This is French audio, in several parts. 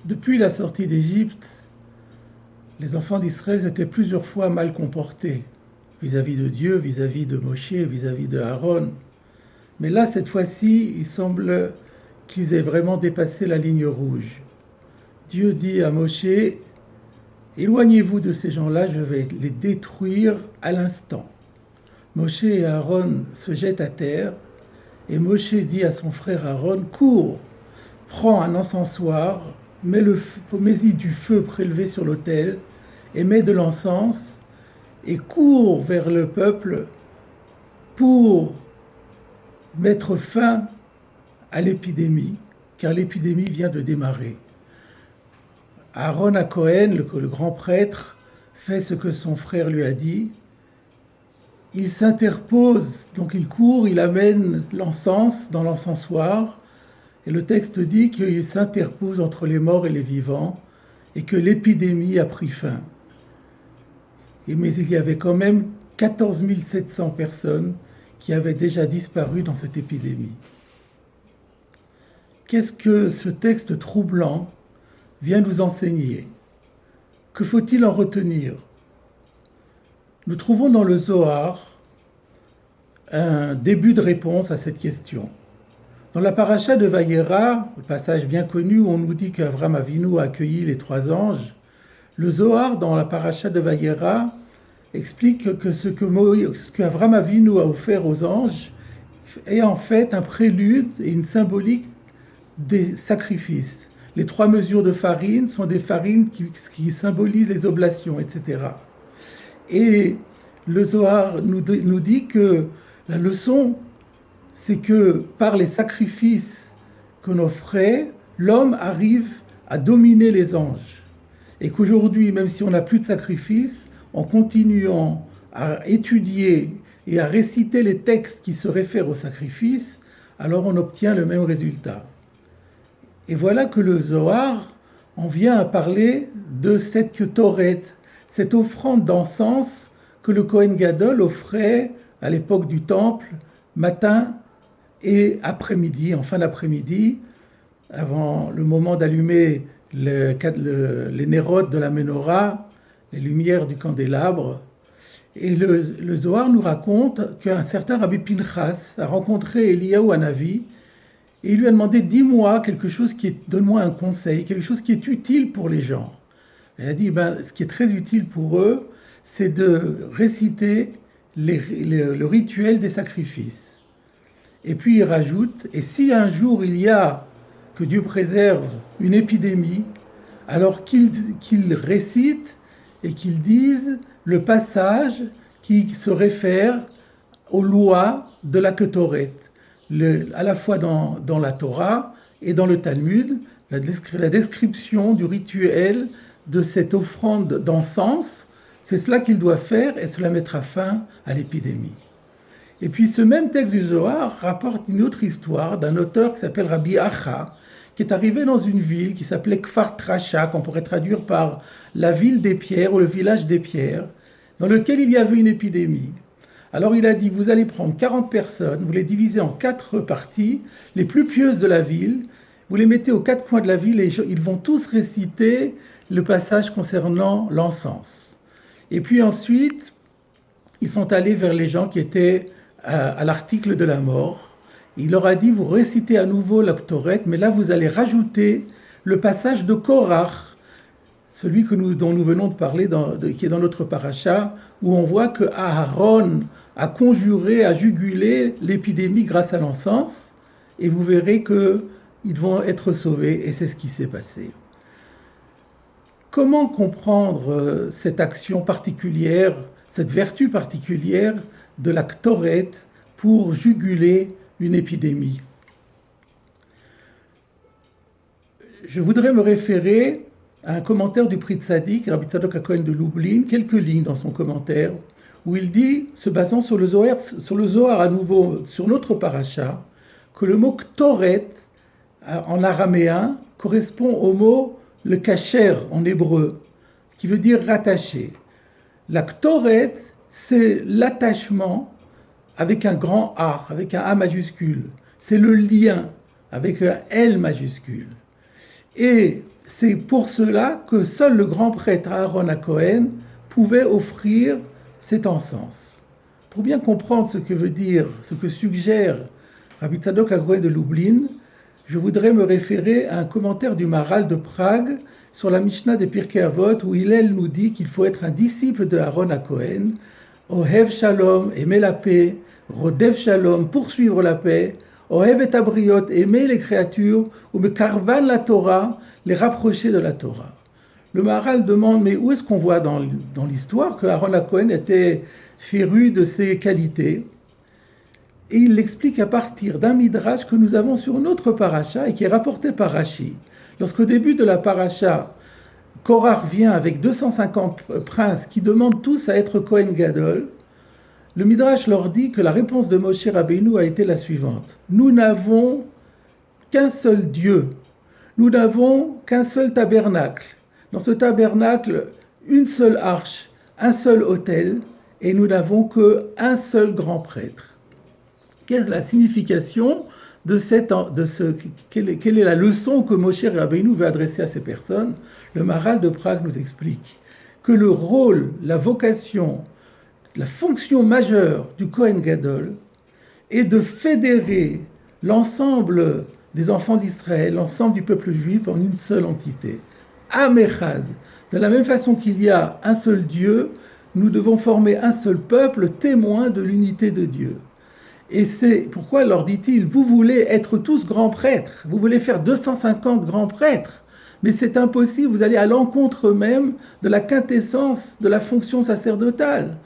Depuis la sortie d'Égypte, les enfants d'Israël étaient plusieurs fois mal comportés vis-à-vis de Dieu, vis-à-vis de Moshe, vis-à-vis de Aaron. Mais là, cette fois-ci, il semble qu'ils aient vraiment dépassé la ligne rouge. Dieu dit à Moshe, éloignez-vous de ces gens-là, je vais les détruire à l'instant. Moshe et Aaron se jettent à terre et Moshe dit à son frère Aaron, cours, prends un encensoir, mets-y du feu prélevé sur l'autel et mets de l'encens et cours vers le peuple pour mettre fin à l'épidémie, car l'épidémie vient de démarrer. Aaron à Cohen, le grand prêtre, fait ce que son frère lui a dit. Il s'interpose, donc il court, il amène l'encens dans l'encensoir, et le texte dit qu'il s'interpose entre les morts et les vivants, et que l'épidémie a pris fin. Mais il y avait quand même 14 700 personnes qui avaient déjà disparu dans cette épidémie. Qu'est-ce que ce texte troublant vient nous enseigner? Que faut-il en retenir? Nous trouvons dans le Zohar un début de réponse à cette question. Dans la paracha de Vayera, le passage bien connu où on nous dit qu'Avram Avinu a accueilli les 3 anges, le Zohar, dans la paracha de Vayera, explique que ce qu'Avram Avinu a offert aux anges est en fait un prélude et une symbolique des sacrifices. Les 3 mesures de farine sont des farines qui symbolisent les oblations, etc. Et le Zohar nous dit que la leçon, c'est que par les sacrifices qu'on offrait, l'homme arrive à dominer les anges. Et qu'aujourd'hui, même si on n'a plus de sacrifices, en continuant à étudier et à réciter les textes qui se réfèrent aux sacrifices, alors on obtient le même résultat. Et voilà que le Zohar en vient à parler de cette Ketoret, cette offrande d'encens que le Kohen Gadol offrait à l'époque du Temple, matin et après-midi, en fin d'après-midi, avant le moment d'allumer les nérodes de la menorah, les lumières du candélabre. Et le Zohar nous raconte qu'un certain Rabbi Pinchas a rencontré Eliyahu Hanavi et il lui a demandé, dis-moi quelque chose donne-moi un conseil, quelque chose qui est utile pour les gens. Elle a dit, ce qui est très utile pour eux, c'est de réciter le rituel des sacrifices. Et puis il rajoute, et si un jour il y a, que Dieu préserve, une épidémie, alors qu'ils récitent et qu'ils disent le passage qui se réfère aux lois de la Ketoret, à la fois dans la Torah et dans le Talmud, la description du rituel de cette offrande d'encens, c'est cela qu'il doit faire et cela mettra fin à l'épidémie. Et puis ce même texte du Zohar rapporte une autre histoire d'un auteur qui s'appelle Rabbi Acha, qui est arrivé dans une ville qui s'appelait Kfar Trasha, qu'on pourrait traduire par la ville des pierres ou le village des pierres, dans lequel il y avait une épidémie. Alors il a dit, vous allez prendre 40 personnes, vous les divisez en 4 parties, les plus pieuses de la ville, vous les mettez aux 4 coins de la ville et ils vont tous réciter le passage concernant l'encens. Et puis ensuite, ils sont allés vers les gens qui étaient à l'article de la mort. Il leur a dit, vous récitez à nouveau la Ketoret, mais là vous allez rajouter le passage de Korach, celui dont nous venons de parler, qui est dans notre paracha, où on voit que Aaron a conjuré, a jugulé l'épidémie grâce à l'encens, et vous verrez qu'ils vont être sauvés, et c'est ce qui s'est passé. Comment comprendre cette action particulière, cette vertu particulière de la Ketoret pour juguler une épidémie? Je voudrais me référer à un commentaire du Pri Tzadik, Rabbi Tzadok HaKohen de Lublin, quelques lignes dans son commentaire, où il dit, se basant sur le Zohar à nouveau, sur notre paracha, que le mot Ketoret en araméen correspond au mot le kasher en hébreu, qui veut dire rattaché. La Ketoret, c'est l'attachement avec un grand A, avec un A majuscule. C'est le lien avec un L majuscule. Et c'est pour cela que seul le grand prêtre Aaron HaKohen pouvait offrir cet encens. Pour bien comprendre ce que veut dire, ce que suggère Rabbi Tzadok HaKohen de Lublin, je voudrais me référer à un commentaire du Maharal de Prague sur la Mishnah des Pirkei Avot, où Hillel nous dit qu'il faut être un disciple de Aaron HaKohen, Ohev Shalom, aimer la paix, Rodev Shalom, poursuivre la paix, Ohev et Abriot, aimer les créatures, ou Mekarvan la Torah, les rapprocher de la Torah. Le Maharal demande, mais où est-ce qu'on voit dans l'histoire que Aaron HaKohen était féru de ces qualités? Et il l'explique à partir d'un midrash que nous avons sur une autre paracha et qui est rapporté par Rashi. Lorsqu'au début de la paracha, Korach vient avec 250 princes qui demandent tous à être Kohen Gadol, le midrash leur dit que la réponse de Moshe Rabbeinu a été la suivante. Nous n'avons qu'un seul Dieu. Nous n'avons qu'un seul tabernacle. Dans ce tabernacle, une seule arche, un seul autel, et nous n'avons qu'un seul grand prêtre. Quelle est la signification quelle est la leçon que Moshe Rabbeinu veut adresser à ces personnes? Le Maharal de Prague nous explique que le rôle, la vocation, la fonction majeure du Kohen Gadol est de fédérer l'ensemble des enfants d'Israël, l'ensemble du peuple juif en une seule entité. Am Echad. De la même façon qu'il y a un seul Dieu, nous devons former un seul peuple témoin de l'unité de Dieu. Et c'est pourquoi, leur dit-il, vous voulez être tous grands prêtres, vous voulez faire 250 grands prêtres, mais c'est impossible, vous allez à l'encontre même de la quintessence de la fonction sacerdotale.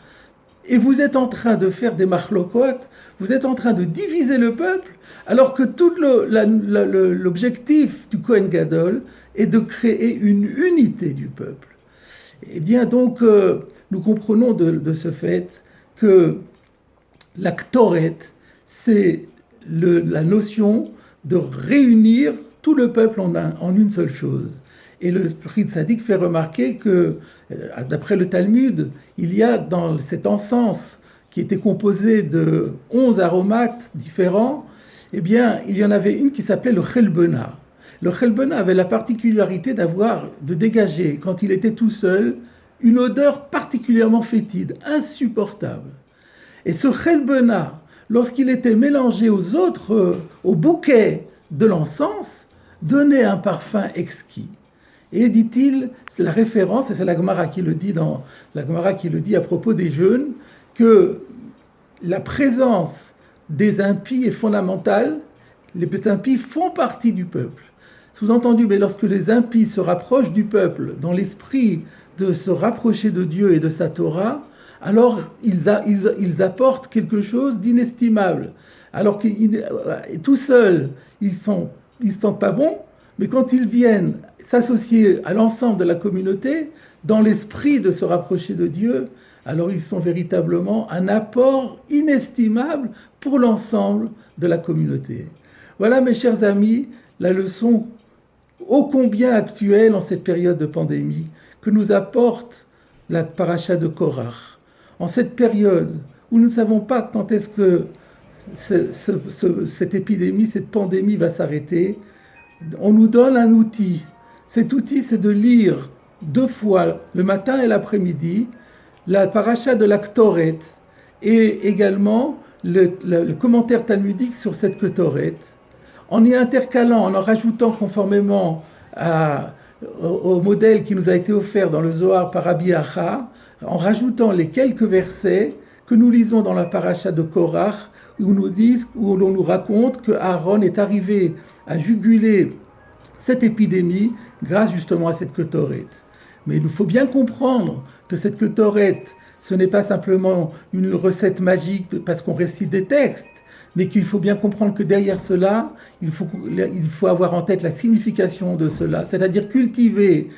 Et vous êtes en train de faire des machlokot, vous êtes en train de diviser le peuple, alors que tout l'objectif du Kohen Gadol est de créer une unité du peuple. Eh bien donc, nous comprenons de ce fait que la Ktoret, c'est la notion de réunir tout le peuple en une seule chose. Et le Pri Tzadik fait remarquer que, d'après le Talmud, il y a dans cet encens qui était composé de 11 aromates différents, eh bien, il y en avait une qui s'appelait le Chelbena. Le Chelbena avait la particularité de dégager, quand il était tout seul, une odeur particulièrement fétide, insupportable. Et ce Chelbena, lorsqu'il était mélangé au bouquet de l'encens, donnait un parfum exquis. Et dit-il, c'est la référence, et c'est la Gemara qui le dit à propos des jeûnes, que la présence des impies est fondamentale. Les impies font partie du peuple. Sous-entendu, mais lorsque les impies se rapprochent du peuple dans l'esprit de se rapprocher de Dieu et de sa Torah, alors ils apportent quelque chose d'inestimable. Alors que tout seuls, ils sont pas bons, mais quand ils viennent s'associer à l'ensemble de la communauté, dans l'esprit de se rapprocher de Dieu, alors ils sont véritablement un apport inestimable pour l'ensemble de la communauté. Voilà, mes chers amis, la leçon ô combien actuelle en cette période de pandémie que nous apporte la paracha de Korach. En cette période où nous ne savons pas quand est-ce que cette épidémie, cette pandémie va s'arrêter, on nous donne un outil. Cet outil, c'est de lire 2 fois, le matin et l'après-midi, la paracha de la Ktoret et également le commentaire talmudique sur cette Ktoret, en y intercalant, en rajoutant conformément au modèle qui nous a été offert dans le Zohar par Rabbi Acha, en rajoutant les quelques versets que nous lisons dans la paracha de Korach, où l'on nous raconte que Aaron est arrivé à juguler cette épidémie grâce justement à cette Ktoret. Mais il faut bien comprendre que cette Ktoret, ce n'est pas simplement une recette magique parce qu'on récite des textes, mais qu'il faut bien comprendre que derrière cela, il faut avoir en tête la signification de cela, c'est-à-dire cultiver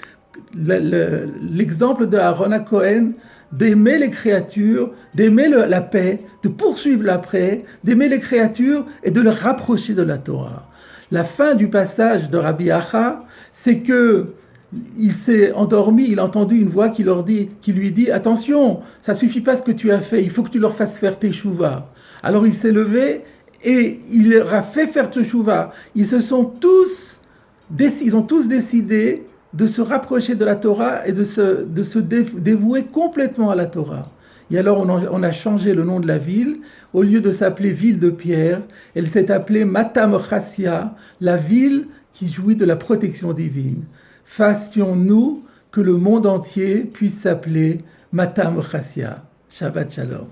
l'exemple de Aaron HaKohen, d'aimer les créatures, d'aimer la paix, de poursuivre la paix, d'aimer les créatures et de les rapprocher de la Torah. La fin du passage de Rabbi Acha, c'est que il s'est endormi, il a entendu une voix qui lui dit « Attention, ça suffit pas ce que tu as fait, il faut que tu leur fasses faire teshuva ». Alors il s'est levé et il leur a fait faire teshuva. Ils se sont tous ils ont tous décidé de se rapprocher de la Torah et de se dévouer complètement à la Torah. Et alors on a changé le nom de la ville. Au lieu de s'appeler ville de pierre, elle s'est appelée Matam Chassia, la ville qui jouit de la protection divine. Fassions-nous que le monde entier puisse s'appeler Matam Chassia. Shabbat Shalom.